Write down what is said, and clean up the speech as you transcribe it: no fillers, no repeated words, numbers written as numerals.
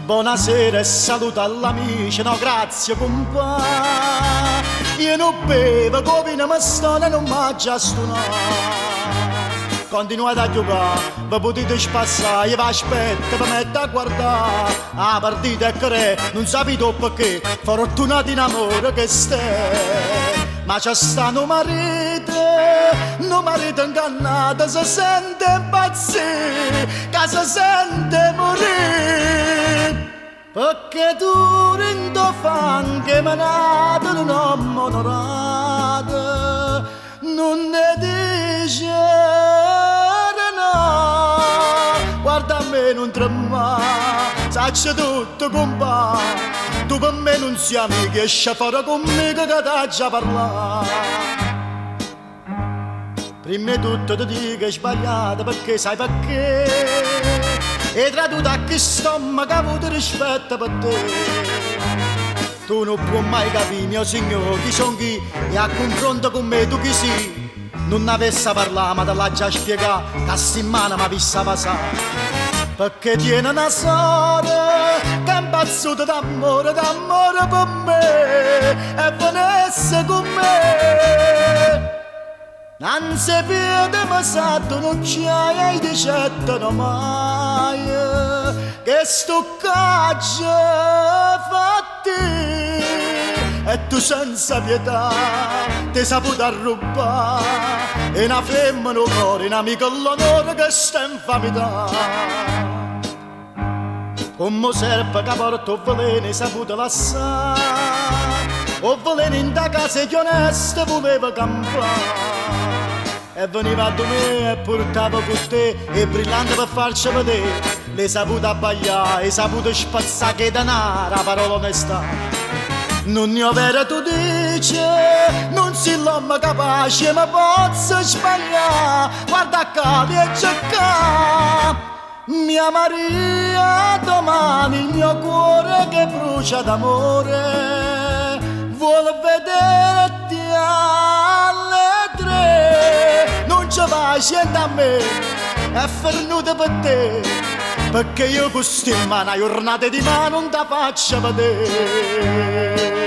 Buonasera e saluto all'amici, no grazie compà. Io non bevo, come mi sto e non mangio stunare. Continuate a giocare, vi potete spassare, io vi aspetto, vi metto a guardare. La partita è che non sapete perché, fortunati in amore che stai. Ma c'è sta un marito ingannato, si sente impazzire, che si sente morire. Perché tu rendo fan che mi nato non ho onorato, non ne dice no. Guarda a me non tremare, sacci tutto compà. Tu per me non sei amico, esci fuori con me che t'ha già parlato. Prima di tutto ti dico è sbagliato perché sai perché? E tra tutto a che stomaco ho avuto rispetto per te. Tu non puoi mai capire, mio signore, chi son chi e a confronto con me tu chi sei. Non avesse parlato ma te l'ha già spiegato, che a settimana mi vista passare. Perché tiene una sorella che è impazzuta d'amore per me e venisse con me. Non si vede ma sa tu non c'hai e ti certo mai che stoccaggio fatti e tu senza pietà ti saputo rubare e una femmina un cuore, un amico l'onore che sta in infamità. Come serpe che porta o veleno saputo lasciare o veleno in da casa che onesto voleva campare. E veniva da me e portava con te e brillante per farci vedere. Le saputo abbagliare, e saputo spazzare che denaro, la parola onestà. Non ne ho vera tu dici, non si l'uomo capace, ma posso sbagliare. Guarda qua, vieni qua, mia Maria, domani il mio cuore che brucia d'amore vuole vederti alle 3. Non ci vai, scendi a me, è fernuto per te, perché io con sti in mano, giornate di mano non ti faccio vedere.